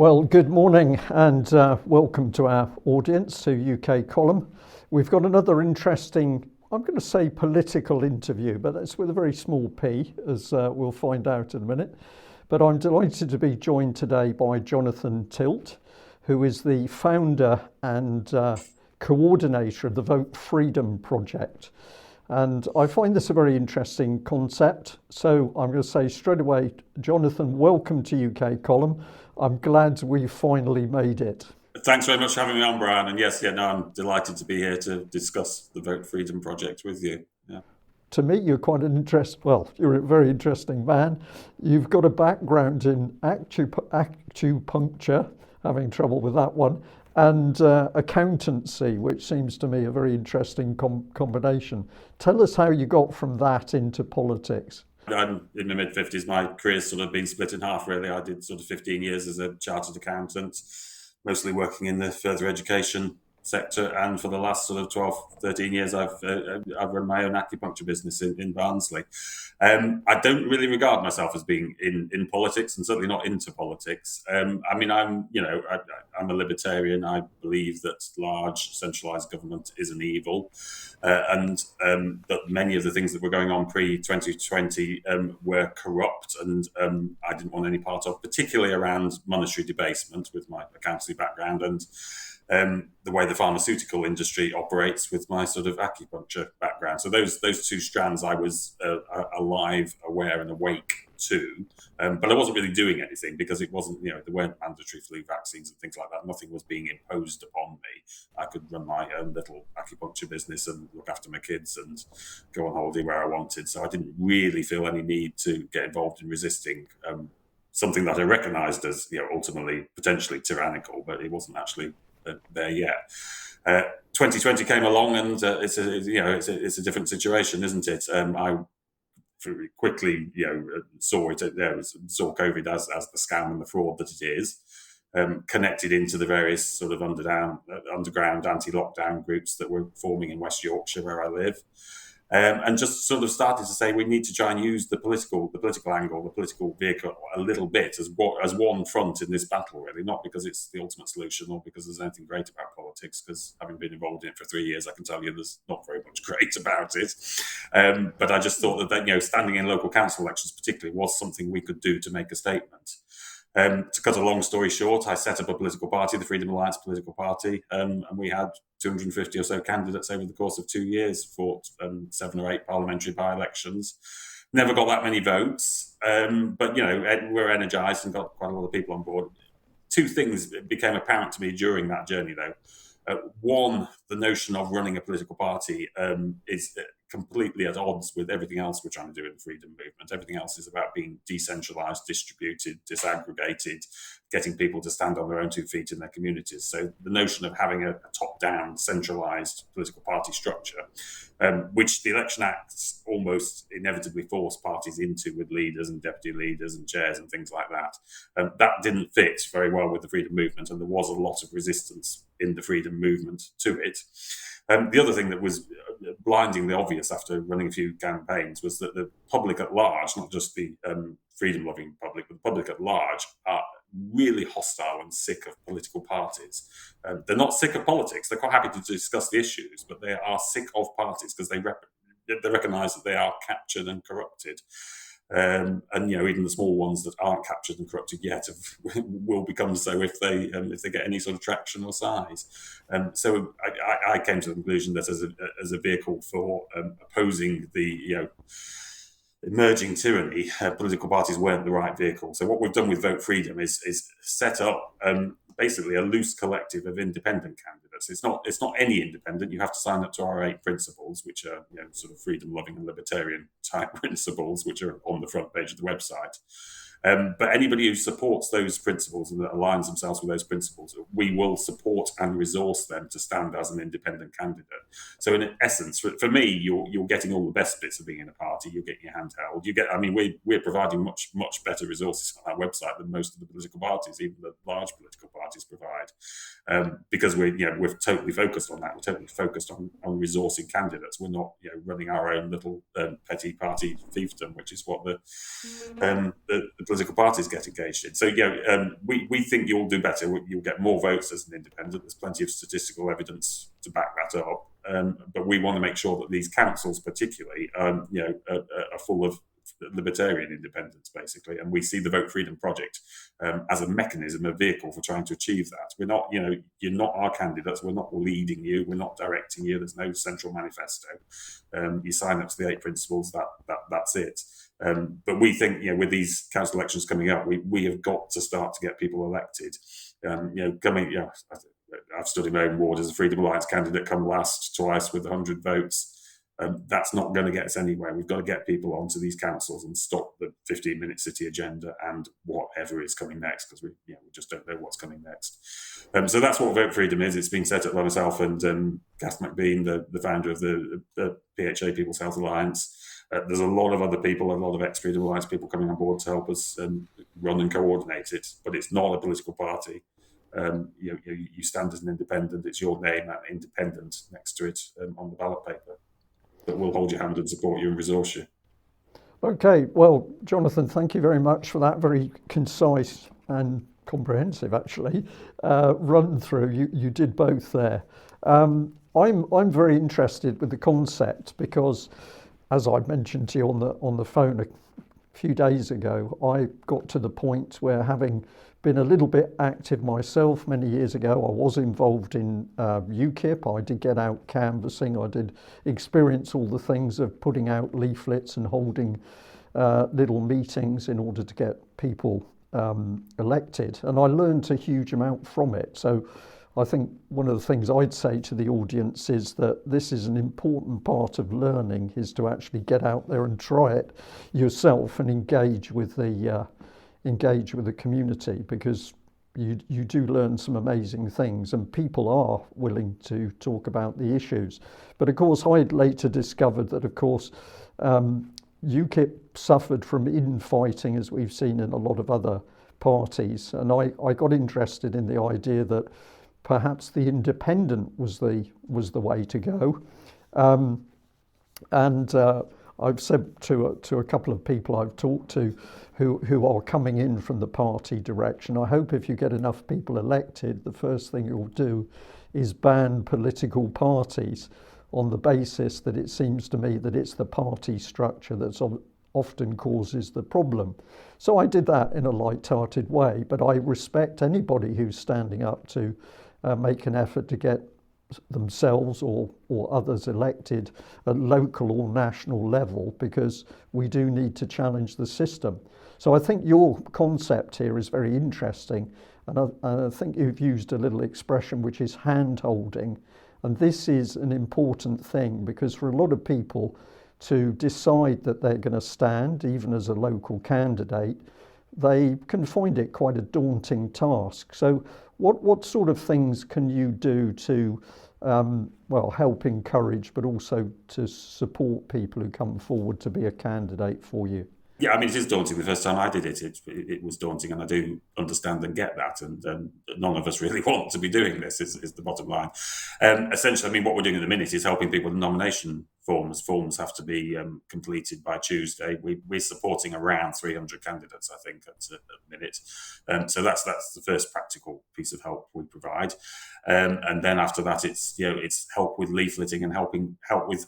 Well, good morning and welcome to our audience, to UKColumn. We've got another interesting, I'm going to say political interview, but that's with a very small p, as we'll find out in a minute. But I'm delighted to be joined today by Jonathan Tilt, who is the founder and coordinator of the Vote Freedom Project. And I find this a very interesting concept. So I'm going to say straight away, Jonathan, welcome to UKColumn. I'm glad we finally made it. Thanks very much for having me on, Brian. And I'm delighted to be here to discuss the Vote Freedom Project with you. Yeah. To me, you're quite an you're a very interesting man. You've got a background in acupuncture, having trouble with that one, and accountancy, which seems to me a very interesting combination. Tell us how you got from that into politics. I'm in my mid-50s. My career's sort of been split in half, really. I did sort of 15 years as a chartered accountant, mostly working in the further education sector. And for the last sort of 12, 13 years, I've run my own acupuncture business in Barnsley. I don't really regard myself as being in politics, and certainly not into politics. I'm a libertarian. I believe that large centralised government is an evil, and that many of the things that were going on pre-2020 were corrupt, and I didn't want any part of, particularly around monetary debasement with my accountancy background and the way the pharmaceutical industry operates with my sort of acupuncture background. So those two strands I was alive, aware and awake to, but I wasn't really doing anything because it wasn't, there weren't mandatory flu vaccines and things like that. Nothing was being imposed upon me. I could run my own little acupuncture business and look after my kids and go on holiday where I wanted. So I didn't really feel any need to get involved in resisting something that I recognised as, ultimately potentially tyrannical, but it wasn't actually there yet. 2020 came along, and it's a different situation, isn't it? I very quickly saw COVID as the scam and the fraud that it is, connected into the various sort of underground anti-lockdown groups that were forming in West Yorkshire, where I live. And just sort of started to say we need to try and use the political angle, the political vehicle a little bit as one front in this battle, really, not because it's the ultimate solution or because there's anything great about politics, because having been involved in it for 3 years, I can tell you there's not very much great about it. But I just thought that standing in local council elections particularly was something we could do to make a statement. To cut a long story short, I set up a political party, the Freedom Alliance political party, and we had 250 or so candidates over the course of 2 years, fought 7 or 8 parliamentary by-elections. Never got that many votes, but we're energised and got quite a lot of people on board. 2 things became apparent to me during that journey, though. One, the notion of running a political party is completely at odds with everything else we're trying to do in the freedom movement. Everything else is about being decentralised, distributed, disaggregated, getting people to stand on their own 2 feet in their communities. So the notion of having a top-down, centralised political party structure, which the Election Acts almost inevitably force parties into with leaders and deputy leaders and chairs and things like that, that didn't fit very well with the freedom movement, and there was a lot of resistance in the freedom movement to it. The other thing that was blindingly obvious after running a few campaigns was that the public at large, not just the freedom-loving public, but the public at large, are really hostile and sick of political parties. They're not sick of politics. They're quite happy to discuss the issues, but they are sick of parties because they recognise that they are captured and corrupted. And even the small ones that aren't captured and corrupted yet will become so if they get any sort of traction or size. So I came to the conclusion that as a vehicle for opposing the emerging tyranny, political parties weren't the right vehicle. So what we've done with Vote Freedom is set up basically a loose collective of independent candidates. It's not any independent. You have to sign up to our 8 principles, which are sort of freedom-loving and libertarian type principles, which are on the front page of the website. But anybody who supports those principles and that aligns themselves with those principles, we will support and resource them to stand as an independent candidate. So in essence, for me, you're getting all the best bits of being in a party. You're getting your hand held. We're providing much rebetter resources on our website than most of the political parties, even the large political parties provide, because we're totally focused on that. We're totally focused on resourcing candidates. We're not running our own little petty party fiefdom, which is what the political parties get engaged in. So, we think you'll do better. You'll get more votes as an independent. There's plenty of statistical evidence to back that up. But we want to make sure that these councils, particularly, are full of libertarian independence, basically. And we see the Vote Freedom Project as a mechanism, a vehicle for trying to achieve that. We're not, you're not our candidates. We're not leading you. We're not directing you. There's no central manifesto. You sign up to the 8 principles. That's it. But we think, with these council elections coming up, we have got to start to get people elected. I've stood in my own ward as a Freedom Alliance candidate, come last twice with 100 votes. That's not going to get us anywhere. We've got to get people onto these councils and stop the 15-minute city agenda and whatever is coming next, because we just don't know what's coming next. So that's what Vote Freedom is. It's been set up by myself and Gath McBean, the founder of the PHA, People's Health Alliance. There's a lot of other people, a lot of ex-Freedom Alliance people coming on board to help us run and coordinate it. But it's not a political party. You stand as an independent. It's your name and independent next to it on the ballot paper. That will hold your hand and support you and resource you. Okay, well, Jonathan, thank you very much for that very concise and comprehensive, actually, run through. You did both there. I'm very interested with the concept because, as I mentioned to you on the phone a few days ago, I got to the point where, having been a little bit active myself many years ago, I was involved in UKIP. I did get out canvassing. I did experience all the things of putting out leaflets and holding little meetings in order to get people elected. And I learned a huge amount from it. So I think one of the things I'd say to the audience is that this is an important part of learning, is to actually get out there and try it yourself and engage with the community, because you do learn some amazing things and people are willing to talk about the issues. But of course, I later discovered that, of course, UKIP suffered from infighting, as we've seen in a lot of other parties. And I got interested in the idea that perhaps the independent was the way to go. I've said to a couple of people I've talked to who are coming in from the party direction, I hope if you get enough people elected, the first thing you'll do is ban political parties, on the basis that it seems to me that it's the party structure that's often causes the problem. So I did that in a light-hearted way, but I respect anybody who's standing up to make an effort to get themselves or others elected at local or national level, because we do need to challenge the system. So I think your concept here is very interesting, and I think you've used a little expression which is hand-holding, and this is an important thing, because for a lot of people to decide that they're going to stand, even as a local candidate, they can find it quite a daunting task. So what sort of things can you do to help encourage, but also to support people who come forward to be a candidate for you? Yeah, I mean, it is daunting. The first time I did it was daunting, and I do understand and get that. And none of us really want to be doing this, is the bottom line. Essentially, I mean, what we're doing at the minute is helping people with nomination forms. Forms have to be completed by Tuesday. We're supporting around 300 candidates, I think, at the minute. So that's the first practical piece of help we provide. And then after that, it's help with leafleting and help with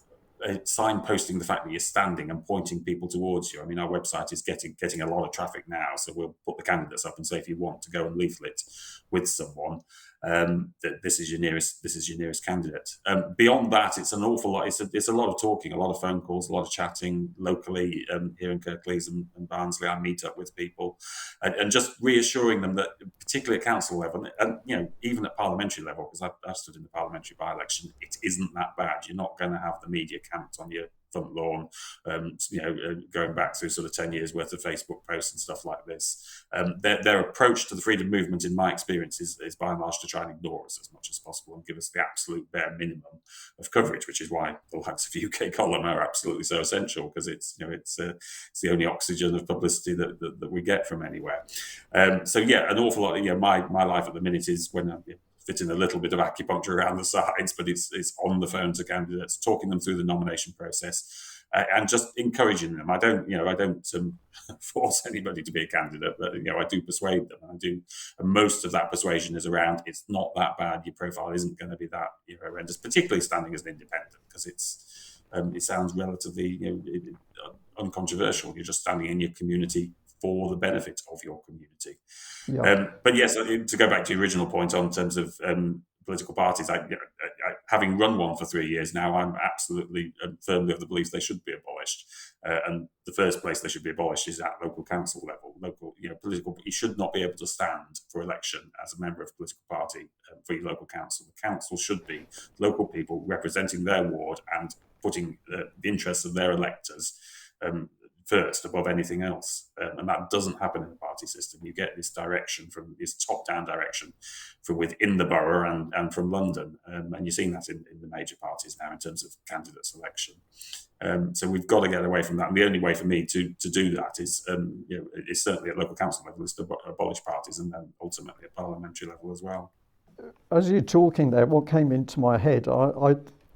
signposting the fact that you're standing and pointing people towards you. I mean, our website is getting a lot of traffic now, so we'll put the candidates up and say, if you want to go and leaflet with someone, that this is your nearest candidate. Beyond that, it's an awful lot. It's a lot of talking, a lot of phone calls, a lot of chatting locally here in Kirklees and Barnsley. I meet up with people and just reassuring them that, particularly at council level, and even at parliamentary level, because I've stood in the parliamentary by-election, it isn't that bad. You're not going to have the media camped on your front lawn, going back through sort of 10 years worth of Facebook posts and stuff like this. Their approach to the freedom movement, in my experience, is by and large to try and ignore us as much as possible and give us the absolute bare minimum of coverage, which is why the likes of UKColumn are absolutely so essential, because it's the only oxygen of publicity that we get from anywhere. So yeah, an awful lot. My life at the minute is when I'm fitting a little bit of acupuncture around the sides, but it's on the phone to candidates, talking them through the nomination process, and just encouraging them. I don't force anybody to be a candidate, but I do persuade them. And most of that persuasion is around, it's not that bad. Your profile isn't going to be that horrendous, particularly standing as an independent, because it sounds relatively uncontroversial. You're just standing in your community for the benefit of your community. Yeah. But yes, to go back to your original point on terms of political parties, having run one for 3 years now, I'm absolutely firmly of the belief they should be abolished. And the first place they should be abolished is at local council level. You should not be able to stand for election as a member of a political party for your local council. The council should be local people representing their ward and putting the interests of their electors first above anything else. And that doesn't happen in the party system. You get this direction from this top-down direction from within the borough and from London. And you're seeing that in the major parties now in terms of candidate selection. So we've got to get away from that. And the only way for me to do that is certainly at local council level, is to abolish parties, and then ultimately at parliamentary level as well. As you're talking there, what came into my head,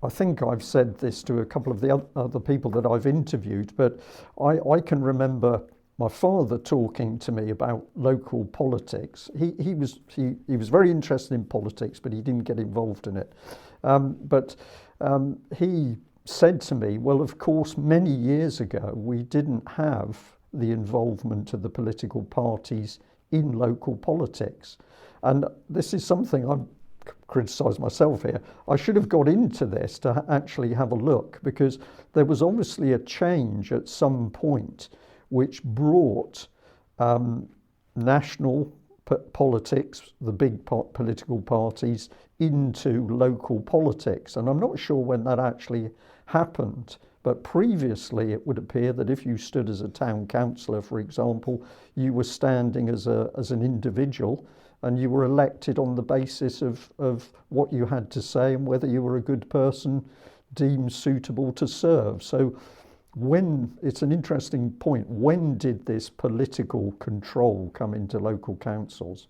I think I've said this to a couple of the other people that I've interviewed, but I can remember my father talking to me about local politics. He was very interested in politics, but he didn't get involved in it. But he said to me, well, of course, many years ago, we didn't have the involvement of the political parties in local politics. And this is something I'm criticise myself here. I should have got into this to actually have a look, because there was obviously a change at some point which brought national politics, the big political parties, into local politics. And I'm not sure when that actually happened, but previously it would appear that if you stood as a town councillor, for example, you were standing as an individual, and you were elected on the basis of what you had to say and whether you were a good person deemed suitable to serve. So it's an interesting point, when did this political control come into local councils?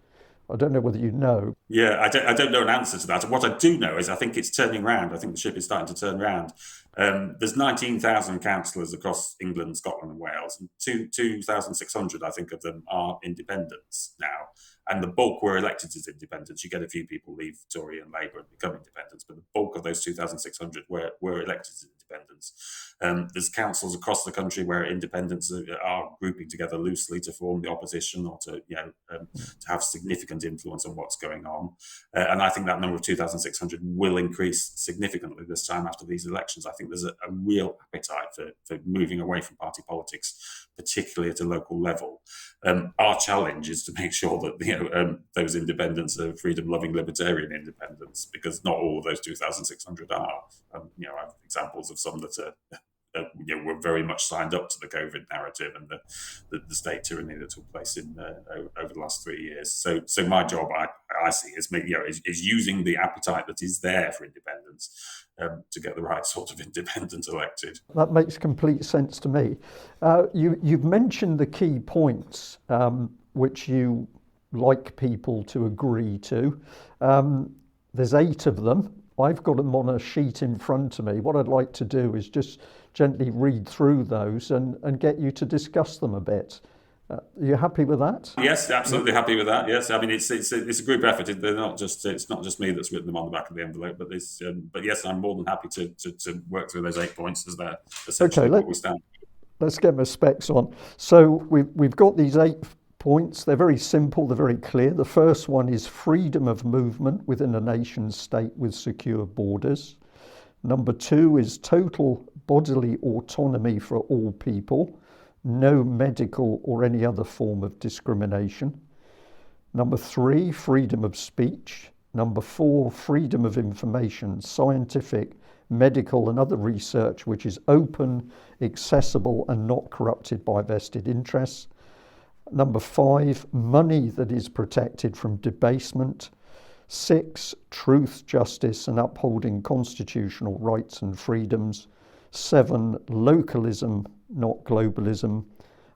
I don't know whether you know. Yeah, I don't know an answer to that. What I do know is I think it's turning round. I think the ship is starting to turn round. There's 19,000 councillors across England, Scotland and Wales, and 2,600, I think, of them are independents now. And the bulk were elected as independents. You get a few people leave Tory and Labour and become independents, but the bulk of those 2,600 were elected as independents. There's councils across the country where independents are grouping together loosely to form the opposition or to have significant influence on what's going on. And I think that number of 2,600 will increase significantly this time after these elections. I think there's a real appetite for moving away from party politics, particularly at a local level. Our challenge is to make sure that those independents are freedom-loving libertarian independents, because not all of those 2,600 are. I have examples of some that were very much signed up to the COVID narrative and the state tyranny that took place over the last 3 years. So my job, I see, is using the appetite that is there for independence to get the right sort of independent elected. That makes complete sense to me. You've mentioned the key points which you like people to agree to. There's 8 of them. I've got them on a sheet in front of me. What I'd like to do is just gently read through those and get you to discuss them a bit. Are you happy with that? Yes, absolutely happy with that. Yes, I mean it's a group effort. It's not just me that's written them on the back of the envelope, but yes, I'm more than happy to work through those 8 points as they're essentially what we stand. Let's get my specs on. So we've got these 8 points. They're very simple, they're very clear. The first one is freedom of movement within a nation state with secure borders. Number 2 is total bodily autonomy for all people, no medical or any other form of discrimination. Number 3, freedom of speech. Number 4, freedom of information, scientific, medical and other research which is open, accessible and not corrupted by vested interests. Number 5, money that is protected from debasement. 6, truth, justice and upholding constitutional rights and freedoms. 7, localism, not globalism.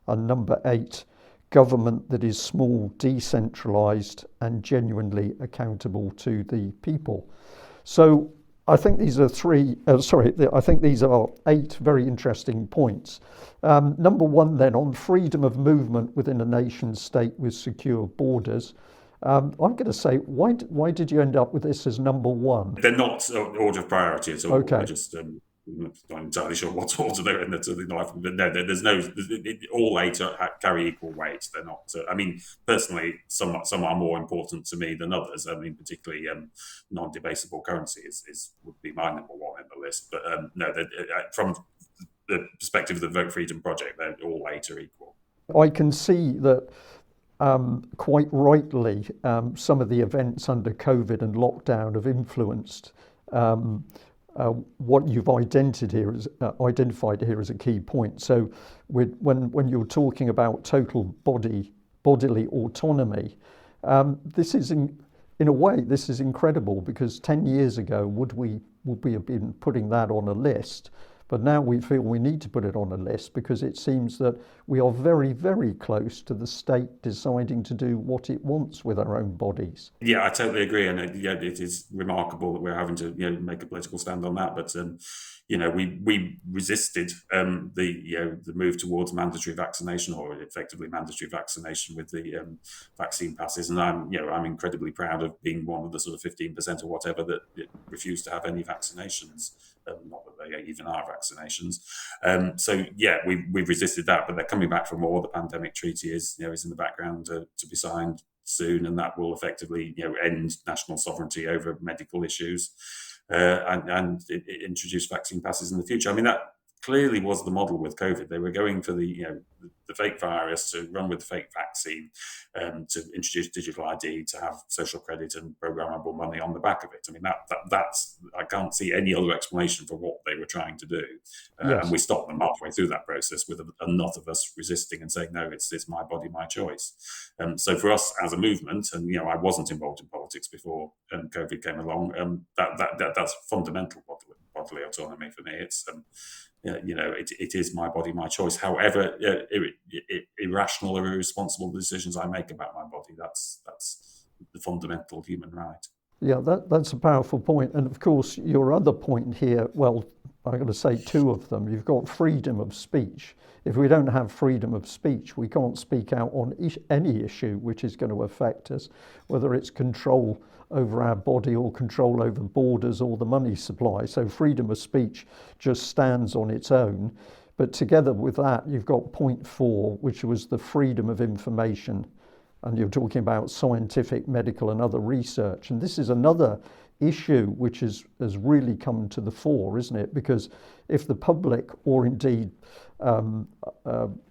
And number 8, government that is small, decentralised and genuinely accountable to the people. So I think these are I think these are 8 very interesting points. Number one, then, on freedom of movement within a nation state with secure borders. I'm going to say, why did you end up with this as number one? They're not order of priority at all. Okay. They're just not entirely sure what order they're in. But no, there's no. All 8 carry equal weight. They're not. I mean, personally, some are more important to me than others. I mean, particularly non-debasable currency would be my number one in the list. But no, from the perspective of the Vote Freedom Project, they're all 8 are equal. I can see that. Quite rightly, some of the events under COVID and lockdown have influenced what you've identified here as a key point. So, when you're talking about total bodily autonomy, this is in a way this is incredible, because 10 years ago would we have been putting that on a list? But now we feel we need to put it on a list, because it seems that we are very, very close to the state deciding to do what it wants with our own bodies. Yeah, I totally agree, and it is remarkable that we're having to make a political stand on that. But we resisted the move towards mandatory vaccination, or effectively mandatory vaccination, with the vaccine passes, and I'm incredibly proud of being one of the sort of 15% or whatever that refused to have any vaccinations. Not that they even are vaccinations. So yeah, we've resisted that, but they're coming back for more. The pandemic treaty is in the background to be signed soon, and that will effectively end national sovereignty over medical issues and introduce vaccine passes in the future. I mean, that clearly was the model with COVID. They were going for the fake virus to run with the fake vaccine, to introduce digital ID, to have social credit and programmable money on the back of it. I mean, that's I can't see any other explanation for what they were trying to do. Yes. And we stopped them halfway through that process with a lot of us resisting and saying, no, it's my body, my choice. So for us as a movement, and I wasn't involved in politics before COVID came along, that's fundamental bodily autonomy for me. It's it is my body, my choice. However irrational or irresponsible decisions I make about my body, that's the fundamental human right. Yeah, that's a powerful point. And of course, your other point here, well, I'm going to say 2 of them. You've got freedom of speech. If we don't have freedom of speech, we can't speak out on any issue which is going to affect us, whether it's control over our body or control over borders or the money supply. So freedom of speech just stands on its own. But together with that, you've got point 4, which was the freedom of information. And you're talking about scientific, medical and other research. And this is another issue which has really come to the fore, isn't it? Because if the public, or indeed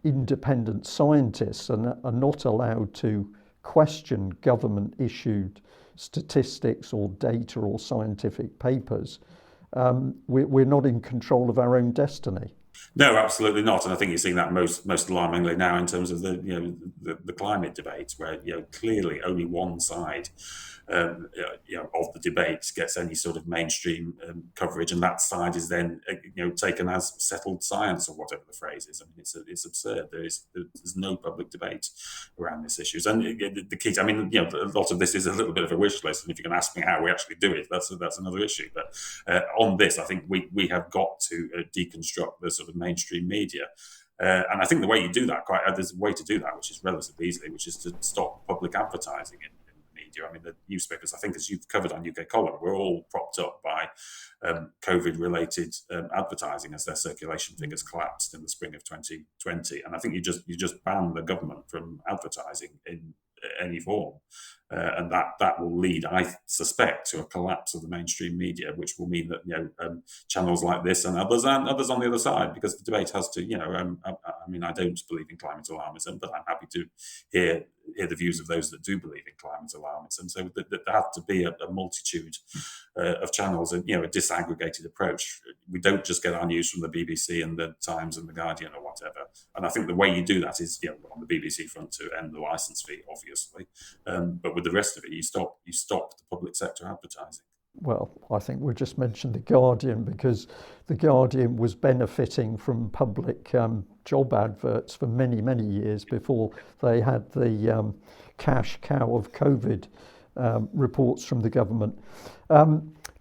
independent scientists, are not allowed to question government-issued statistics or data or scientific papers, we're not in control of our own destiny. No, absolutely not. And I think you're seeing that most alarmingly now in terms of the climate debate, where clearly only one side of the debate gets any sort of mainstream coverage, and that side is then taken as settled science, or whatever the phrase is. I mean, it's absurd. There's no public debate around these issues, and the key. I mean, a lot of this is a little bit of a wish list, and if you can ask me how we actually do it, that's another issue. But on this, I think we have got to deconstruct the sort of mainstream media. And I think the way you do that, there's a way to do that, which is relatively easily, which is to stop public advertising in the media. I mean, the newspapers, I think, as you've covered on UKColumn, were all propped up by COVID-related advertising as their circulation figures collapsed in the spring of 2020. And I think you just ban the government from advertising in any form. And that will lead, I suspect, to a collapse of the mainstream media, which will mean that channels like this and others on the other side, because the debate has to, I mean, I don't believe in climate alarmism, but I'm happy to hear the views of those that do believe in climate alarmism. So there have to be a multitude of channels, and a disaggregated approach. We don't just get our news from the BBC and the Times and the Guardian or whatever. And I think the way you do that is, on the BBC front, to end the licence fee, obviously, but with the rest of it, you stop the public sector advertising. Well, I think we just mentioned the Guardian, because the Guardian was benefiting from public job adverts for many, many years before they had the cash cow of COVID reports from the government.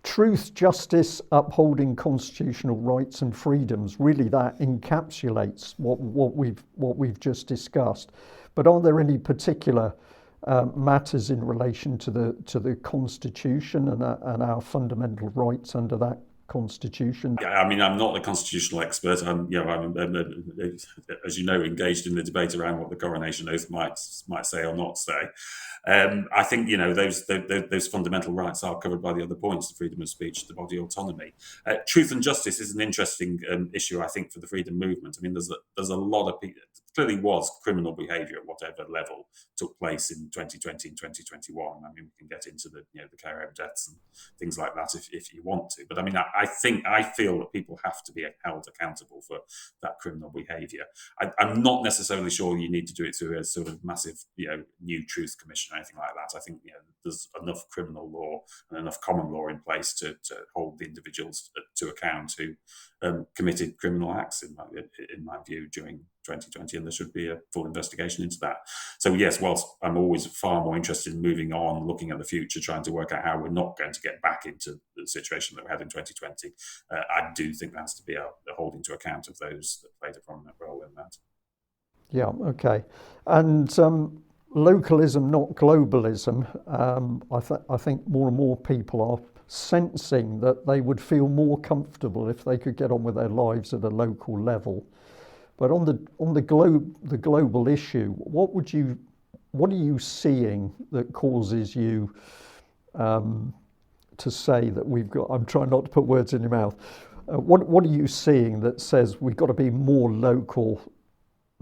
truth, justice, upholding constitutional rights and freedoms. Really, that encapsulates what we've just discussed. But are there any particular matters in relation to the Constitution and our fundamental rights under that Constitution? Yeah, I mean, I'm not a constitutional expert. I'm as you know, engaged in the debate around what the coronation oath might say or not say. I think those fundamental rights are covered by the other points: the freedom of speech, the body autonomy. Truth and justice is an interesting issue, I think, for the freedom movement. I mean, there's a lot of people. Clearly, was criminal behaviour at whatever level took place in 2020 and 2021. I mean, we can get into the care home deaths and things like that if you want to. But I mean, I feel that people have to be held accountable for that criminal behaviour. I'm not necessarily sure you need to do it through a sort of massive, new truth commission or anything like that. I think there's enough criminal law and enough common law in place to hold the individuals to account who committed criminal acts, in my view, during 2020, and there should be a full investigation into that. So yes, whilst I'm always far more interested in moving on, looking at the future, trying to work out how we're not going to get back into the situation that we had in 2020, I do think there has to be a holding to account of those that played a prominent role in that. Yeah, okay. And localism, not globalism. I think more and more people are sensing that they would feel more comfortable if they could get on with their lives at a local level. But on the global issue, what are you seeing that causes you to say that we've got? I'm trying not to put words in your mouth. What are you seeing that says we've got to be more local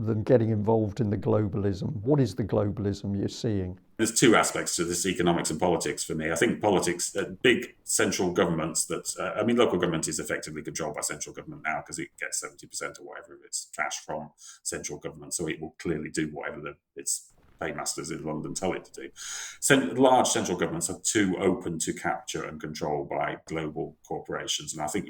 than getting involved in the globalism? What is the globalism you're seeing? There's two aspects to this: economics and politics. For me, I think politics, big central governments local government is effectively controlled by central government now because it gets 70% or whatever of its cash from central government, so it will clearly do whatever its paymasters in London tell it to do. Large central governments are too open to capture and control by global corporations, and I think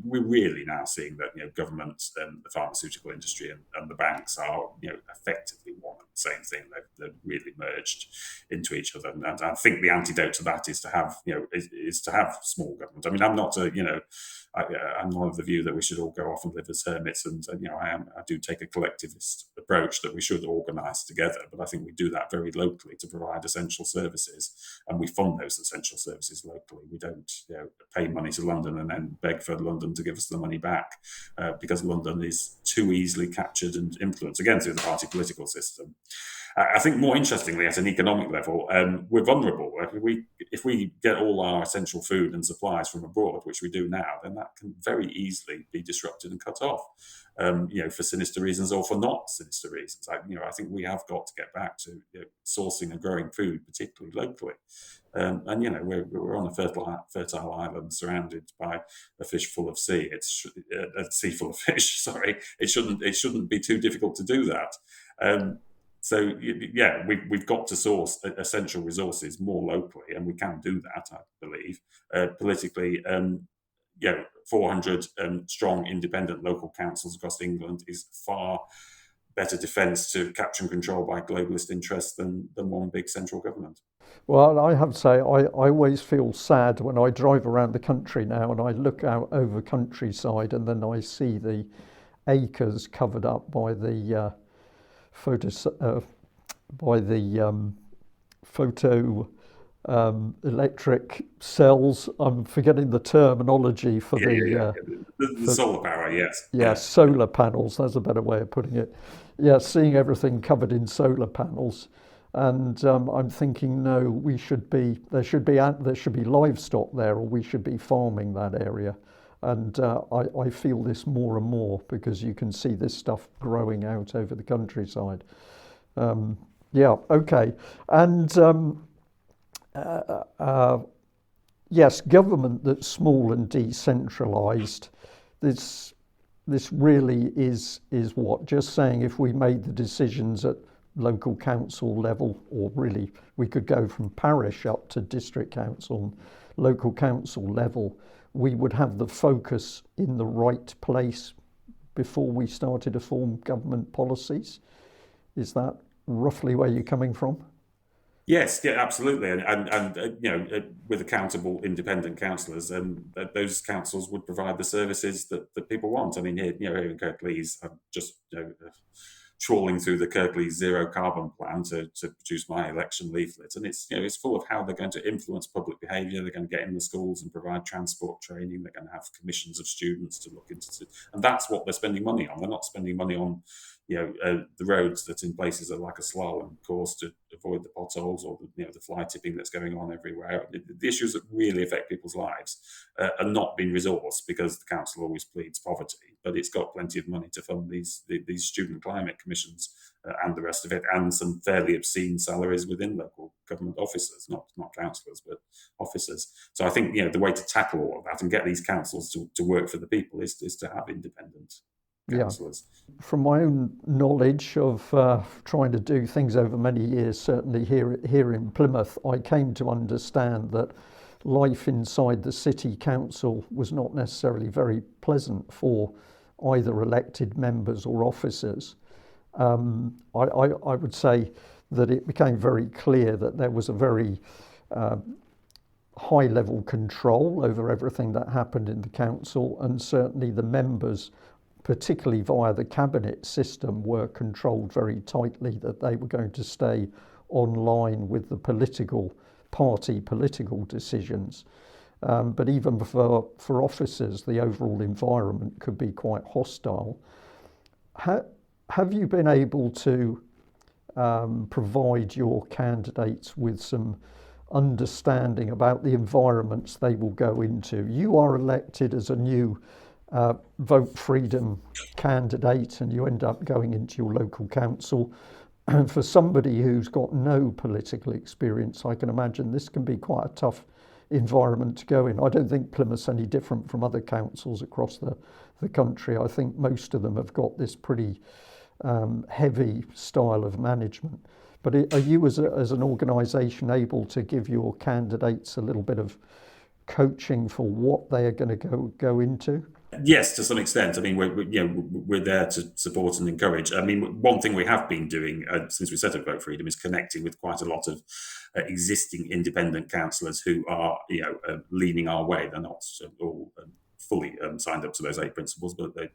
we're really now seeing that government, the pharmaceutical industry, and the banks are effectively one and the same thing. They've really merged into each other, and I think the antidote to that is to have is to have small government. I mean, I'm not I'm not of the view that we should all go off and live as hermits, and I do take a collectivist approach that we should organise together, but I think we do that very locally to provide essential services, and we fund those essential services locally. We don't pay money to London and then beg for London to give us the money back, because London is too easily captured and influenced, again, through the party political system. I think more interestingly, at an economic level, we're vulnerable. If we get all our essential food and supplies from abroad, which we do now, then that can very easily be disrupted and cut off, for sinister reasons or for not sinister reasons. I think we have got to get back to sourcing and growing food, particularly locally. We're on a fertile island surrounded by a fish full of sea. It's a sea full of fish. Sorry, it shouldn't be too difficult to do that. So we've got to source essential resources more locally, and we can do that, I believe. Politically, 400 strong independent local councils across England is far better defence to capture and control by globalist interests than one big central government. Well, I have to say, I always feel sad when I drive around the country now and I look out over countryside and then I see the acres covered up by the electric cells. I'm forgetting the terminology for the solar power. Yes. Yeah, solar panels. That's a better way of putting it. Yeah, seeing everything covered in solar panels, and I'm thinking, no, there should be livestock there, or we should be farming that area. And I feel this more and more because you can see this stuff growing out over the countryside. Okay. And yes, government that's small and decentralised. This really is what? Just saying if we made the decisions at local council level, or really we could go from parish up to district council, local council level, we would have the focus in the right place before we started to form government policies. Is that roughly where you're coming from? Yes, yeah, absolutely, with accountable independent councillors, those councils would provide the services that people want. I mean, here in Kirklees, I'm just trawling through the Kirklees zero carbon plan to produce my election leaflet, and it's full of how they're going to influence public behaviour. They're going to get in the schools and provide transport training. They're going to have commissions of students to look into, and that's what they're spending money on. They're not spending money on the roads that in places are like a slalom course to avoid the potholes or the fly tipping that's going on everywhere. The issues that really affect people's lives are not being resourced because the council always pleads poverty, but it's got plenty of money to fund these student climate commissions and the rest of it, and some fairly obscene salaries within local government officers, not councillors, but officers. So I think the way to tackle all of that and get these councils to work for the people is to have independent councillors. Yeah. From my own knowledge of trying to do things over many years, certainly here in Plymouth, I came to understand that life inside the city council was not necessarily very pleasant for either elected members or officers. I would say that it became very clear that there was a very high level control over everything that happened in the council, and certainly the members, particularly via the cabinet system, were controlled very tightly, that they were going to stay online with the political decisions. But even for officers, the overall environment could be quite hostile. Have you been able to provide your candidates with some understanding about the environments they will go into? You are elected as a new vote freedom candidate, and you end up going into your local council. And for somebody who's got no political experience, I can imagine this can be quite a tough environment to go in. I don't think Plymouth's any different from other councils across the country. I think most of them have got this pretty heavy style of management. But are you as an organisation able to give your candidates a little bit of coaching for what they are going to go into? Yes, to some extent. I mean, we're there to support and encourage. I mean, one thing we have been doing since we set up Vote Freedom is connecting with quite a lot of existing independent councillors who are, leaning our way. They're not all fully signed up to those 8 principles, but they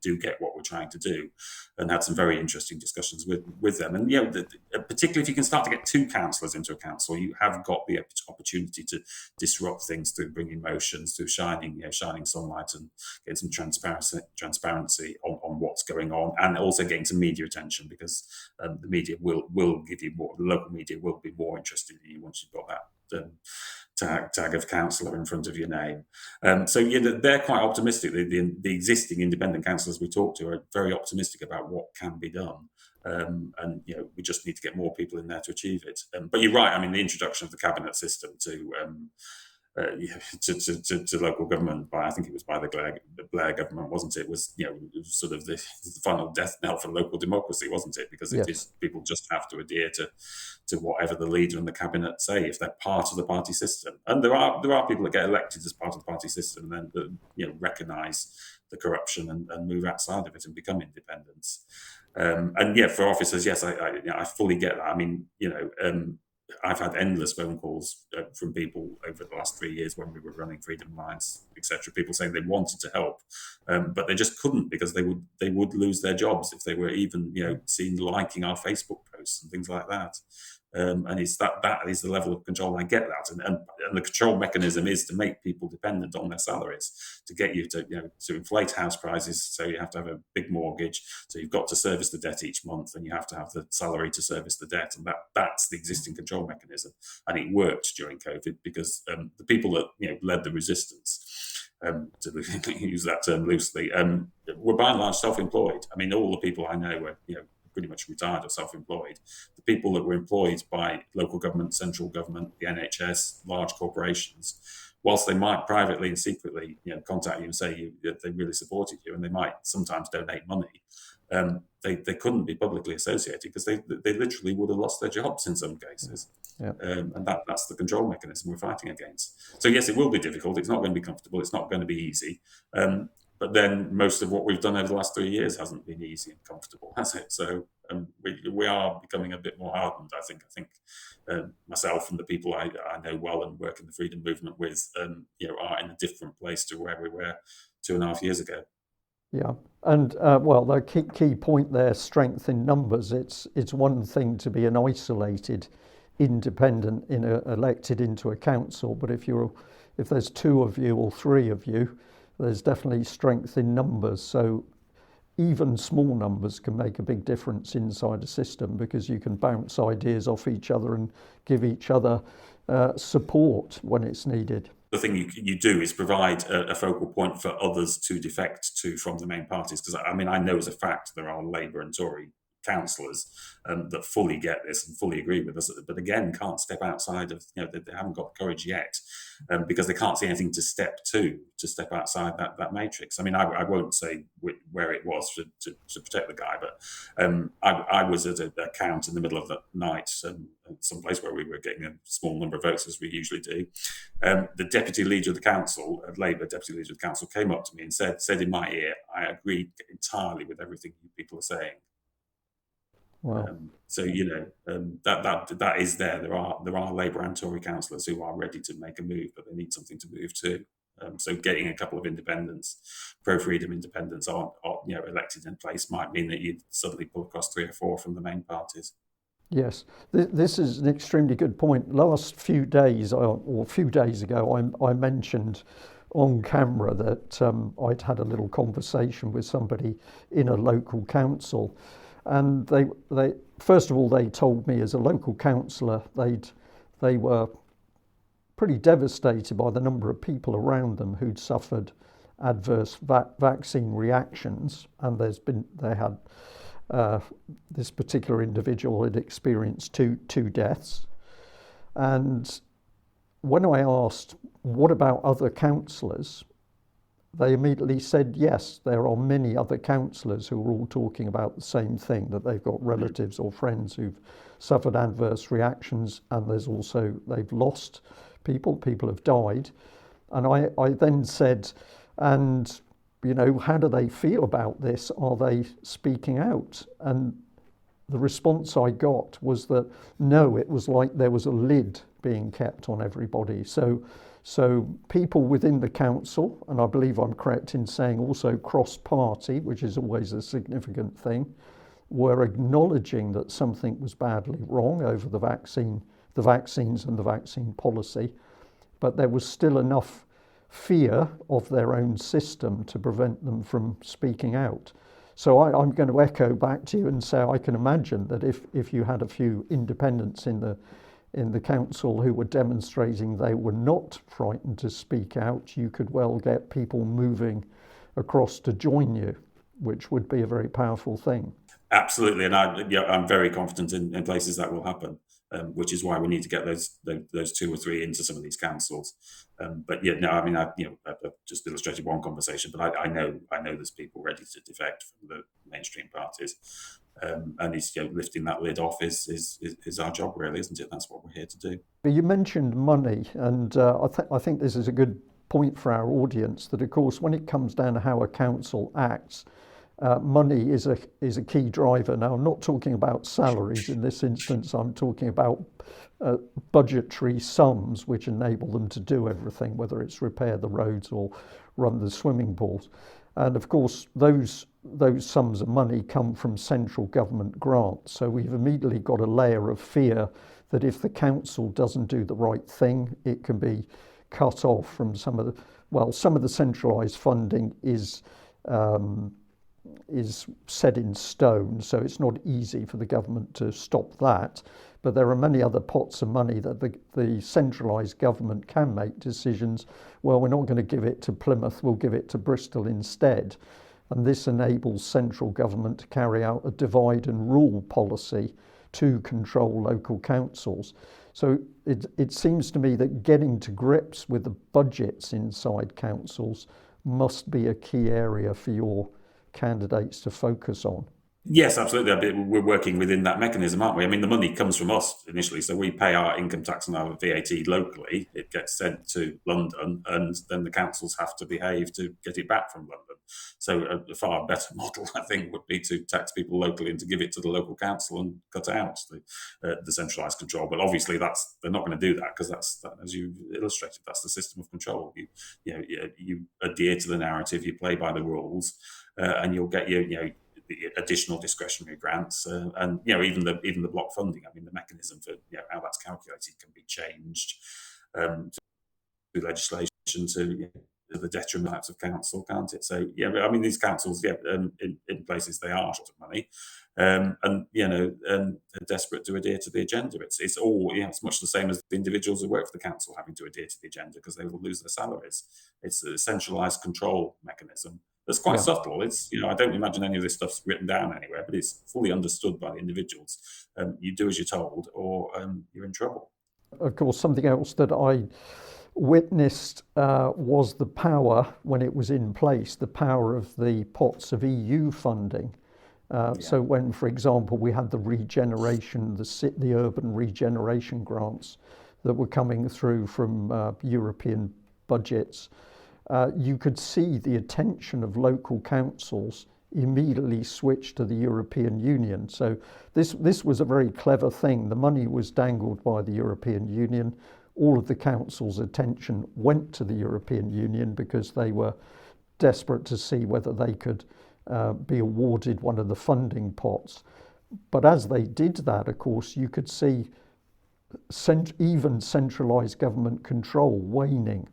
do get what we're trying to do, and had some very interesting discussions with them. And particularly if you can start to get 2 councillors into a council, you have got the opportunity to disrupt things through bringing motions, through shining sunlight and getting some transparency on what's going on, and also getting some media attention, because the media will give you more. The local media will be more interested in you once you've got that tag of councillor in front of your name. So they're quite optimistic. The existing independent councillors we talk to are very optimistic about what can be done. And we just need to get more people in there to achieve it. But you're right. I mean, the introduction of the cabinet system to local government I think it was by the Blair government, wasn't it? Was sort of the final death knell for local democracy, wasn't it? Because it is, people just have to adhere to whatever the leader and the cabinet say if they're part of the party system. And there are people that get elected as part of the party system and then recognise the corruption and move outside of it and become independents. And for officers, yes, I fully get that. I mean, I've had endless phone calls from people over the last 3 years when we were running Freedom Lines, etc. People saying they wanted to help, but they just couldn't, because they would lose their jobs if they were even seen liking our Facebook posts and things like that. And it's that is the level of control. I get that, and the control mechanism is to make people dependent on their salaries, to get you to inflate house prices. So you have to have a big mortgage, so you've got to service the debt each month, and you have to have the salary to service the debt, and that's the existing control mechanism. And it worked during COVID because the people that led the resistance, to use that term loosely, were by and large self-employed. I mean, all the people I know were pretty much retired or self-employed. The people that were employed by local government, central government, the NHS, large corporations, whilst they might privately and secretly contact you and say that they really supported you, and they might sometimes donate money, they couldn't be publicly associated because they literally would have lost their jobs in some cases. Yeah. And that's the control mechanism we're fighting against. So yes, it will be difficult. It's not going to be comfortable. It's not going to be easy. But then most of what we've done over the last 3 years hasn't been easy and comfortable, has it? So we are becoming a bit more hardened, I think. Myself and the people I know well and work in the freedom movement with, are in a different place to where we were 2.5 years ago. Yeah, and well, the key point there, strength in numbers. It's one thing to be an isolated independent elected into a council, but if there's two of you or three of you, there's definitely strength in numbers. So even small numbers can make a big difference inside a system, because you can bounce ideas off each other and give each other support when it's needed. The thing you do is provide a focal point for others to defect to from the main parties. Because I know as a fact there are Labour and Tory councillors that fully get this and fully agree with us, but again can't step outside of, they haven't got the courage yet, because they can't see anything to step outside that matrix. I won't say where it was to protect the guy, but I was at a count in the middle of the night, someplace where we were getting a small number of votes, as we usually do. The deputy leader of the council, Labour deputy leader of the council, came up to me and said in my ear, "I agree entirely with everything you people are saying." Wow. So that is there. There are Labour and Tory councillors who are ready to make a move, but they need something to move to. So getting a couple of independents, pro-freedom independents, are elected in place might mean that you suddenly pull across 3 or 4 from the main parties. Yes, this is an extremely good point. Last few days, or a few days ago, I mentioned on camera that I'd had a little conversation with somebody in a local council. And they first of all, they told me as a local councillor, they were pretty devastated by the number of people around them who'd suffered adverse vaccine reactions, and this particular individual had experienced two deaths. And when I asked, what about other councillors? They immediately said, yes, there are many other councillors who are all talking about the same thing, that they've got relatives or friends who've suffered adverse reactions, and they've lost people have died. And I then said, and how do they feel about this? Are they speaking out? And the response I got was that no, it was like there was a lid being kept on everybody. So people within the council, and I believe I'm correct in saying also cross-party, which is always a significant thing, were acknowledging that something was badly wrong over the vaccines and the vaccine policy, but there was still enough fear of their own system to prevent them from speaking out. So I'm going to echo back to you and say I can imagine that if you had a few independents in the council who were demonstrating they were not frightened to speak out, you could well get people moving across to join you, which would be a very powerful thing. Absolutely, and I'm very confident in places that will happen, which is why we need to get those 2 or 3 into some of these councils. But I've just illustrated one conversation, but I know there's people ready to defect from the mainstream parties, and it's lifting that lid off is our job, really, isn't it? That's what we're here to do. You mentioned money, and I think this is a good point for our audience, that of course when it comes down to how a council acts, money is a key driver. Now, I'm not talking about salaries in this instance. I'm talking about budgetary sums which enable them to do everything, whether it's repair the roads or run the swimming pools. And of course, those sums of money come from central government grants. So we've immediately got a layer of fear that if the council doesn't do the right thing, it can be cut off from some of the centralised funding is set in stone, so it's not easy for the government to stop that. But there are many other pots of money that the centralised government can make decisions. Well, we're not going to give it to Plymouth, we'll give it to Bristol instead. And this enables central government to carry out a divide and rule policy to control local councils. So it seems to me that getting to grips with the budgets inside councils must be a key area for your candidates to focus on. Yes, absolutely. We're working within that mechanism, aren't we? I mean, the money comes from us initially, so we pay our income tax and our VAT locally. It gets sent to London, and then the councils have to behave to get it back from London. So a far better model, I think, would be to tax people locally and to give it to the local council and cut out the centralised control. But obviously, they're not going to do that, because as you illustrated, that's the system of control. You adhere to the narrative, you play by the rules, and you'll get the additional discretionary grants, and even the block funding. I mean, the mechanism for how that's calculated can be changed through legislation to the detriment of council, can't it? So I mean, these councils, in places they are short of money, and they're desperate to adhere to the agenda. It's all it's much the same as the individuals who work for the council having to adhere to the agenda because they will lose their salaries. It's a centralised control mechanism. That's quite subtle. It's I don't imagine any of this stuff's written down anywhere, but it's fully understood by the individuals. You do as you're told, or you're in trouble. Of course, something else that I witnessed was the power, when it was in place, the power of the pots of EU funding. So when, for example, we had the regeneration, the urban regeneration grants that were coming through from European budgets, you could see the attention of local councils immediately switch to the European Union. So this was a very clever thing. The money was dangled by the European Union. All of the council's attention went to the European Union because they were desperate to see whether they could be awarded one of the funding pots. But as they did that, of course, you could see even centralised government control waning.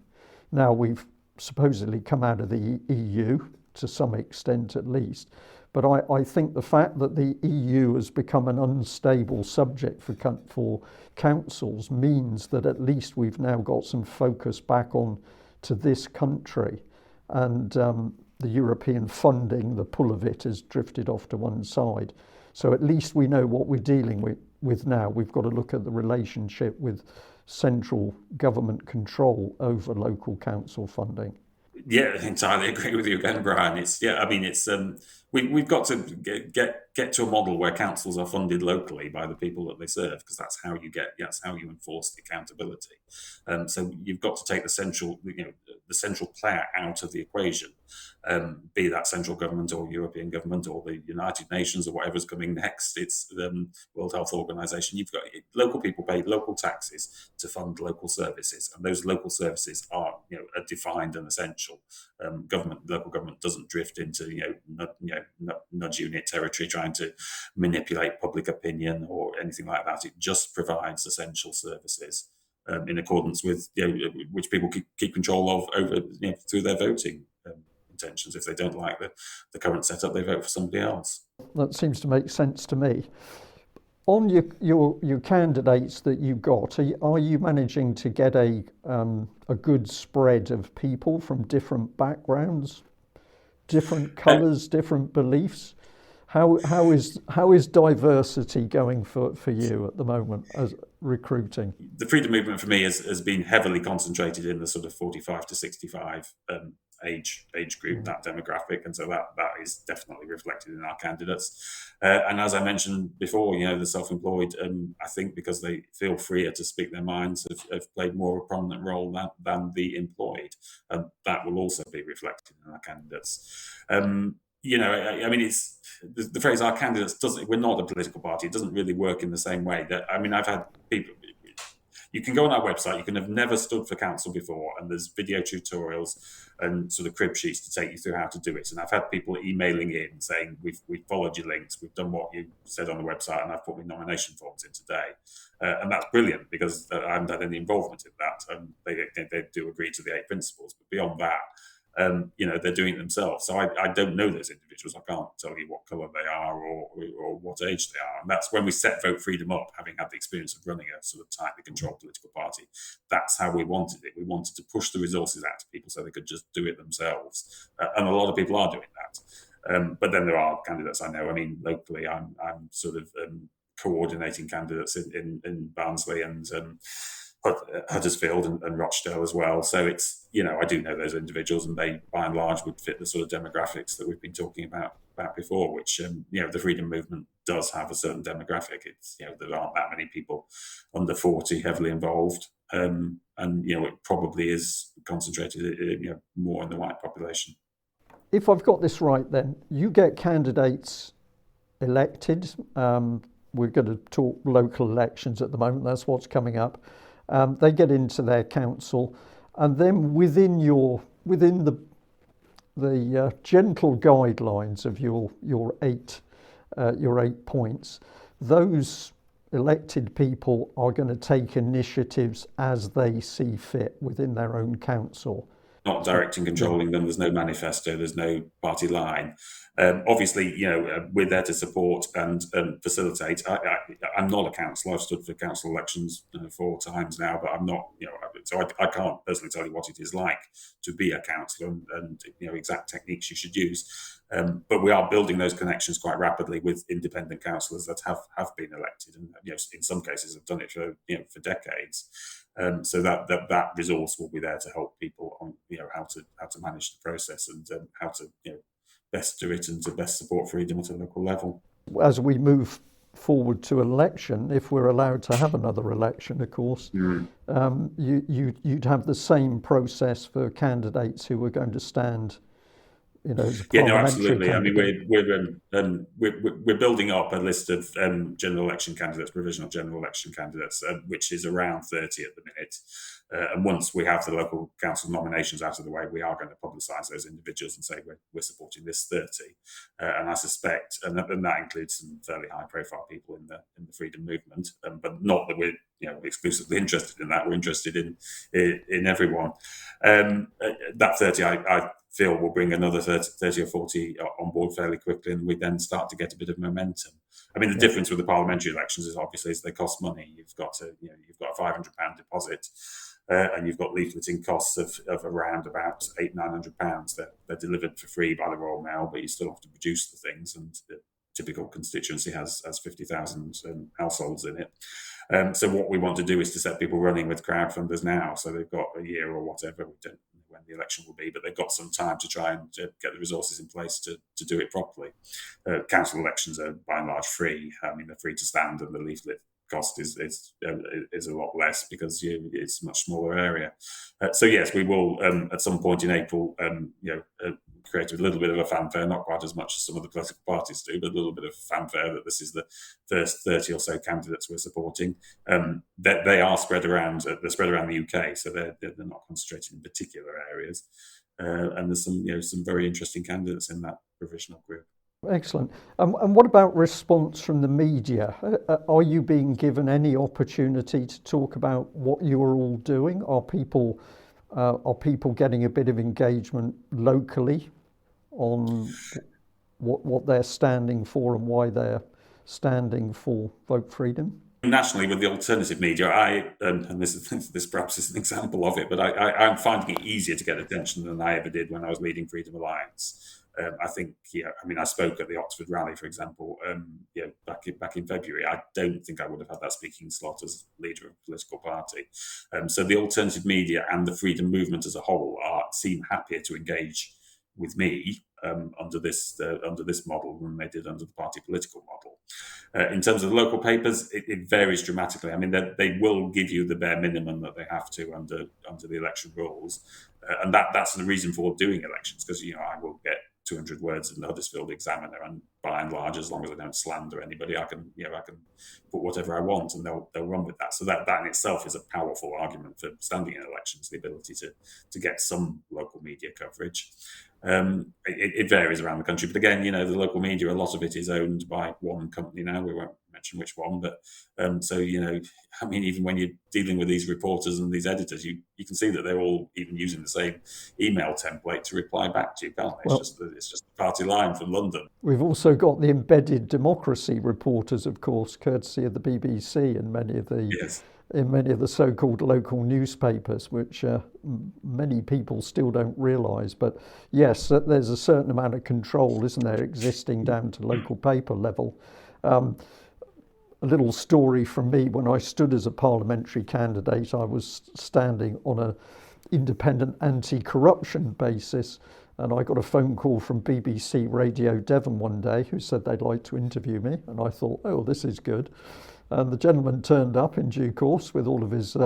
Now we've supposedly come out of the EU to some extent at least, but I think the fact that the EU has become an unstable subject for councils means that at least we've now got some focus back on to this country, and the European funding, the pull of it has drifted off to one side. So at least we know what we're dealing with now. We've got to look at the relationship with central government control over local council funding. Yeah, I entirely agree with you again, Brian. We've got to get to a model where councils are funded locally by the people that they serve, because that's how you enforce the accountability. So you've got to take the central player out of the equation, be that central government or European government or the United Nations or whatever's coming next. It's the World Health Organization. You've got local people pay local taxes to fund local services, and those local services are defined and essential. Local government doesn't drift into nudge unit territory trying to manipulate public opinion or anything like that. It just provides essential services in accordance with which people keep control of over through their voting intentions. If they don't like the current setup, they vote for somebody else. That seems to make sense to me. On your candidates that you got, are you managing to get a good spread of people from different backgrounds, different colours, different beliefs? How is diversity going for you at the moment as recruiting? The freedom movement for me has been heavily concentrated in the sort of 45 to 65 age group, that demographic, and so that is definitely reflected in our candidates. And as I mentioned before, the self-employed, I think because they feel freer to speak their minds, have played more of a prominent role than the employed, and that will also be reflected in our candidates. I mean, it's the phrase "our candidates" doesn't. We're not a political party. It doesn't really work in the same way. I've had people. You can go on our website. You can have never stood for council before, and there's video tutorials and sort of crib sheets to take you through how to do it. And I've had people emailing in saying, "We've followed your links. We've done what you said on the website, and I've put my nomination forms in today." And that's brilliant because I haven't had any involvement in that. They do agree to the 8 principles, but beyond that, they're doing it themselves. So I don't know those individuals. I can't tell you what colour they are or what age they are. And that's when we set Vote Freedom up, having had the experience of running a sort of tightly controlled political party. That's how we wanted it. We wanted to push the resources out to people so they could just do it themselves. And a lot of people are doing that. But then there are candidates I know. I mean, locally, I'm sort of coordinating candidates in Barnsley and Huddersfield and Rochdale as well. So it's, I do know those individuals, and they, by and large, would fit the sort of demographics that we've been talking about. about before, which the freedom movement does have a certain demographic. It's there aren't that many people under 40 heavily involved, and it probably is concentrated more in the white population. If I've got this right, then you get candidates elected. We're going to talk local elections at the moment. That's what's coming up. They get into their council, and then within the gentle guidelines of your 8 points, those elected people are going to take initiatives as they see fit within their own council. Not directing, controlling them. There's no manifesto. There's no party line. Obviously, we're there to support and facilitate. I'm not a councillor. I've stood for council elections 4 times now, but I'm not. So I can't personally tell you what it is like to be a councillor and exact techniques you should use. But we are building those connections quite rapidly with independent councillors that have been elected, and in some cases have done it for decades. So that resource will be there to help people on how to manage the process and how to best do it and to best support freedom at a local level. As we move forward to election, if we're allowed to have another election, of course, you'd have the same process for candidates who were going to stand. Absolutely. Candidate. I mean, we're building up a list of general election candidates, provisional general election candidates, which is around 30 at the minute. And once we have the local council nominations out of the way, we are going to publicise those individuals and say we're supporting this 30. And I suspect, and that includes some fairly high-profile people in the freedom movement, but not that we're exclusively interested in that. We're interested in everyone. That 30, I feel, will bring another 30 or 40 on board fairly quickly, and we then start to get a bit of momentum. I mean, the difference with the parliamentary elections is obviously they cost money. You've got a £500 deposit, and you've got leafleting costs of around about £800-900. They're delivered for free by the Royal Mail, but you still have to produce the things, and the typical constituency has 50,000 households in it. So what we want to do is to set people running with crowdfunders now, so they've got a year or whatever. We don't know when the election will be, but they've got some time to try and get the resources in place to do it properly. Council elections are by and large free. I mean, they're free to stand, and the leaflet cost is a lot less because it's a much smaller area. So yes, we will at some point in April create a little bit of a fanfare, not quite as much as some of the political parties do, but a little bit of fanfare that this is the first 30 or so candidates we're supporting. They are spread around the UK, so they're not concentrated in particular areas. And there's some very interesting candidates in that provisional group. Excellent. And what about response from the media? Are you being given any opportunity to talk about what you are all doing? Are people getting a bit of engagement locally on what they're standing for and why they're standing for vote freedom? Nationally, with the alternative media, and this perhaps is an example of it, but I'm finding it easier to get attention than I ever did when I was leading Freedom Alliance. I think, I spoke at the Oxford rally, for example, back in February. I don't think I would have had that speaking slot as leader of a political party. So the alternative media and the freedom movement as a whole seem happier to engage with me under this model than they did under the party political model. In terms of the local papers, it varies dramatically. I mean, they will give you the bare minimum that they have to under the election rules, and that's the reason for doing elections, because I will get 200 words in the Huddersfield Examiner, and by and large, as long as I don't slander anybody, I can put whatever I want, and they'll run with that. So that in itself is a powerful argument for standing in elections, the ability to get some local media coverage. It varies around the country, but again, the local media, a lot of it is owned by one company now. We won't mention which one, but so even when you're dealing with these reporters and these editors, you can see that they're all even using the same email template to reply back to you, can't they? It's just the party line from London. We've also got the embedded democracy reporters, of course, courtesy of the BBC and many of the. Yes. In many of the so-called local newspapers, which many people still don't realise. But yes, there's a certain amount of control, isn't there, existing down to local paper level. A little story from me: when I stood as a parliamentary candidate, I was standing on an independent anti-corruption basis, And I got a phone call from BBC Radio Devon one day who said they'd like to interview me. And I thought, oh, this is good. And the gentleman turned up in due course with all of his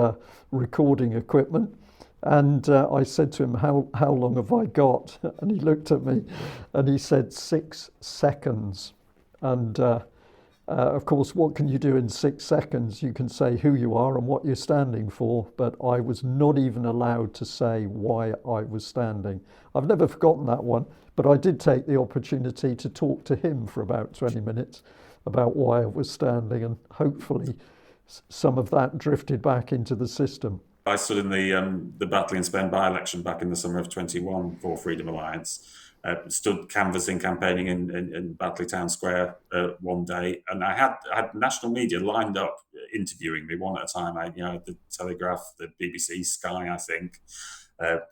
recording equipment. And I said to him, how long have I got? And he looked at me and he said, 6 seconds. And of course, what can you do in 6 seconds? You can say who you are and what you're standing for, but I was not even allowed to say why I was standing. I've never forgotten that one, but I did take the opportunity to talk to him for about 20 minutes about why I was standing, and hopefully some of that drifted back into the system. I stood in the Batley and Spen by-election back in the summer of 21 for Freedom Alliance. Stood canvassing, campaigning in Batley Town Square one day, and I had national media lined up interviewing me one at a time. I had the Telegraph, the BBC, Sky, I think,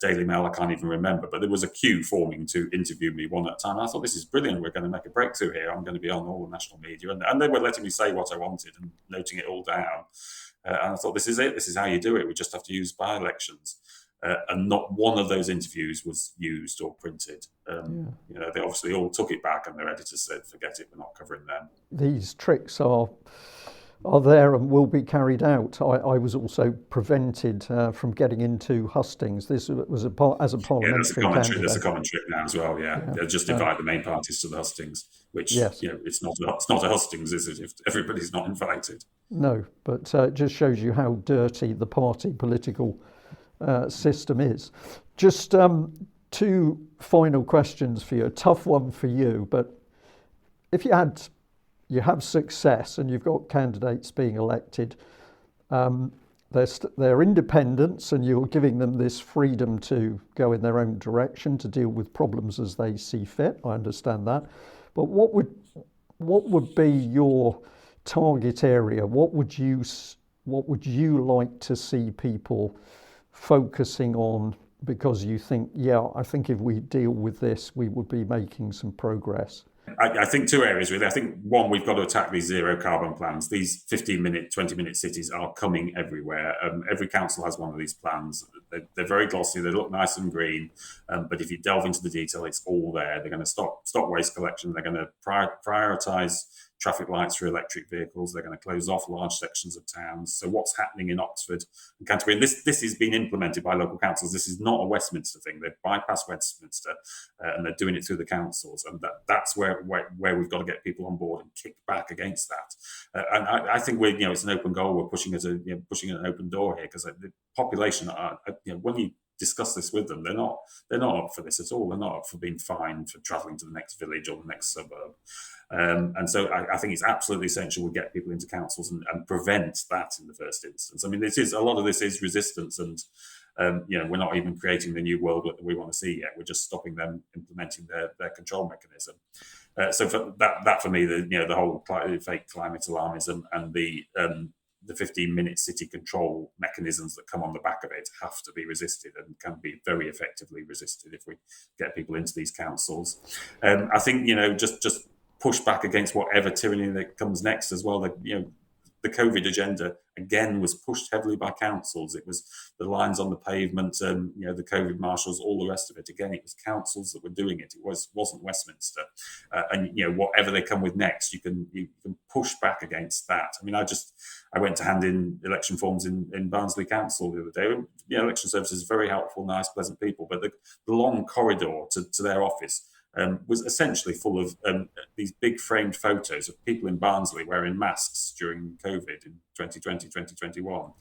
Daily Mail, I can't even remember, but there was a queue forming to interview me one at a time. I thought, this is brilliant, we're going to make a breakthrough here, I'm going to be on all the national media, and they were letting me say what I wanted and noting it all down. And I thought, this is it, this is how you do it, we just have to use by-elections. And not one of those interviews was used or printed. They obviously all took it back, and their editors said, forget it, we're not covering them. These tricks are there and will be carried out. I was also prevented from getting into hustings. This was as a parliamentary candidate. There's a commentary now as well, They'll just invite the main parties to the hustings, which, yes. It's not a hustings, is it, if everybody's not invited? No, but it just shows you how dirty the party political system is. Just 2 final questions for you. A tough one for you, but if you have success and you've got candidates being elected, they're independents and you're giving them this freedom to go in their own direction, to deal with problems as they see fit. I understand that. But what would be your target area? What would you like to see people focusing on, because you think, I think if we deal with this, we would be making some progress? I think 2 areas, really. I think, one, we've got to attack these zero carbon plans. These 15-minute, 20-minute cities are coming everywhere. Every council has one of these plans. They're very glossy, they look nice and green, but if you delve into the detail, it's all there. They're going to stop waste collection, they're going to prioritise traffic lights for electric vehicles, they're going to close off large sections of towns. So what's happening in Oxford and Canterbury, and this is being implemented by local councils. This is not a Westminster thing. They've bypassed Westminster and they're doing it through the councils, and that's where we've got to get people on board and kick back against that. And I think it's an open goal. We're pushing pushing an open door here, because the population when you discuss this with them, they're not up for this at all. They're not up for being fined for travelling to the next village or the next suburb. And so I think it's absolutely essential we get people into councils and prevent that in the first instance. I mean, a lot of this is resistance, and we're not even creating the new world that we want to see yet. We're just stopping them implementing their control mechanism. So for that for me, the whole fake climate alarmism and the 15-minute city control mechanisms that come on the back of it have to be resisted, and can be very effectively resisted if we get people into these councils. I think just push back against whatever tyranny that comes next as well. The COVID agenda again was pushed heavily by councils. It was the lines on the pavement, the COVID marshals, all the rest of it. Again, it was councils that were doing it. It wasn't Westminster. And whatever they come with next, you can push back against that. I mean, I went to hand in election forms in Barnsley Council the other day. Election services very helpful, nice, pleasant people, but the long corridor to their office was essentially full of these big framed photos of people in Barnsley wearing masks during COVID in 2020, 2021.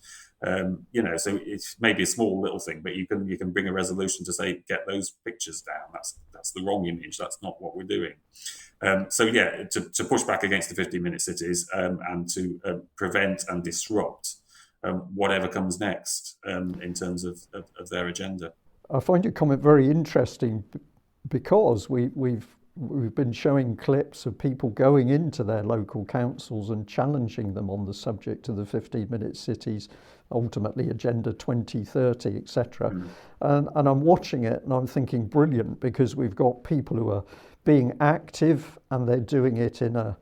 So it's maybe a small little thing, but you can bring a resolution to say, get those pictures down. That's the wrong image. That's not what we're doing. To push back against the 15-minute cities and to prevent and disrupt whatever comes next in terms of their agenda. I find your comment very interesting, because we've been showing clips of people going into their local councils and challenging them on the subject of the 15-minute cities, ultimately Agenda 2030, etc. And I'm watching it and I'm thinking, brilliant, because we've got people who are being active and they're doing it in a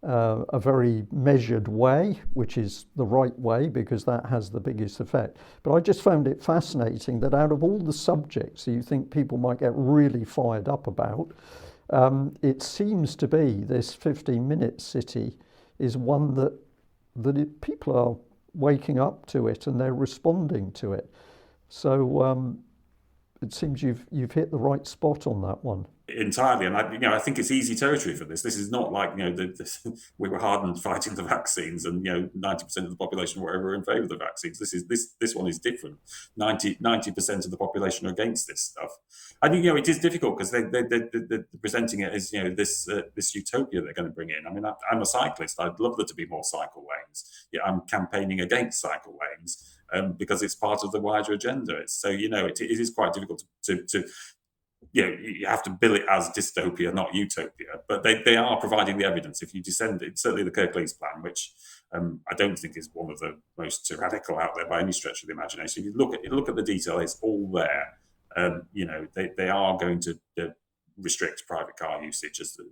a very measured way, which is the right way because that has the biggest effect. But I just found it fascinating that out of all the subjects that you think people might get really fired up about, it seems to be this 15-minute city is one that people are waking up to it and they're responding to it. So it seems you've hit the right spot on that one. Entirely, and I think it's easy territory for this. This is not like we were hardened fighting the vaccines, and 90% of the population or whatever are in favour of the vaccines. This one is different. 90% of the population are against this stuff, and it is difficult because they're presenting it as this utopia they're going to bring in. I mean, I'm a cyclist. I'd love there to be more cycle lanes. Yeah, I'm campaigning against cycle lanes because it's part of the wider agenda. It is quite difficult to you have to bill it as dystopia, not utopia. But they are providing the evidence. If you descend it, certainly the Kirklees plan, which I don't think is one of the most tyrannical out there by any stretch of the imagination. If you look at the detail, it's all there. They are going to restrict private car usage as the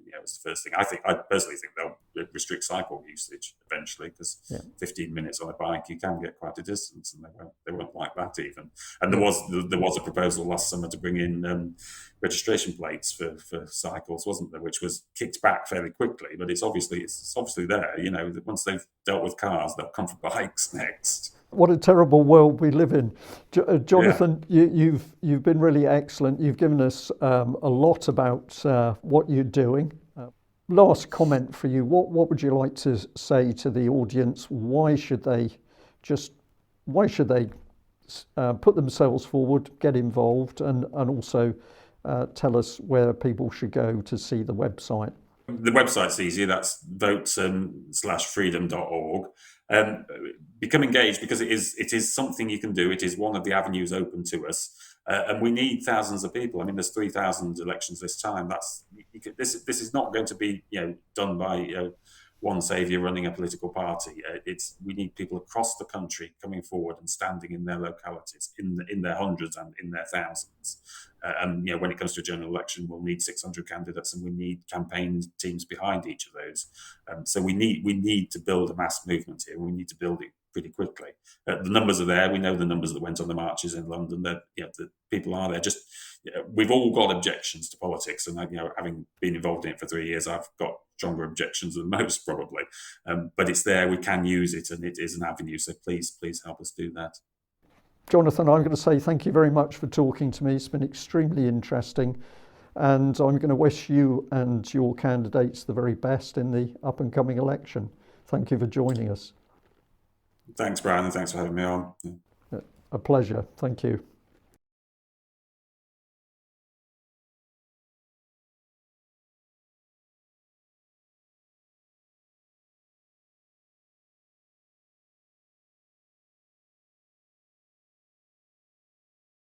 first thing. I personally think they'll restrict cycle usage eventually because 15 minutes on a bike you can get quite a distance, and they won't like that even. And there was a proposal last summer to bring in registration plates for cycles, wasn't there, which was kicked back fairly quickly. But it's obviously there. Once they've dealt with cars, they'll come for bikes next. What a terrible world we live in. Jonathan, you've been really excellent. You've given us a lot about what you're doing. Last comment for you. What would you like to say to the audience? Why should they put themselves forward, get involved, and also tell us where people should go to see the website? The website's easy. That's vote/freedom.org. Become engaged because it is something you can do. It is one of the avenues open to us, and we need thousands of people. I mean, there's 3,000 elections this time. This is not going to be done by one saviour running a political party. We need people across the country coming forward and standing in their localities, in their hundreds and in their thousands. And when it comes to a general election, we'll need 600 candidates, and we need campaign teams behind each of those. So we need to build a mass movement here. We need to build it pretty quickly. The numbers are there. We know the numbers that went on the marches in London. That the people are there. We've all got objections to politics, and having been involved in it for 3 years, I've got stronger objections than most probably. But it's there. We can use it, and it is an avenue. So please help us do that. Jonathan, I'm going to say thank you very much for talking to me. It's been extremely interesting, and I'm going to wish you and your candidates the very best in the up and coming election. Thank you for joining us. Thanks, Brian, and thanks for having me on. A pleasure. Thank you.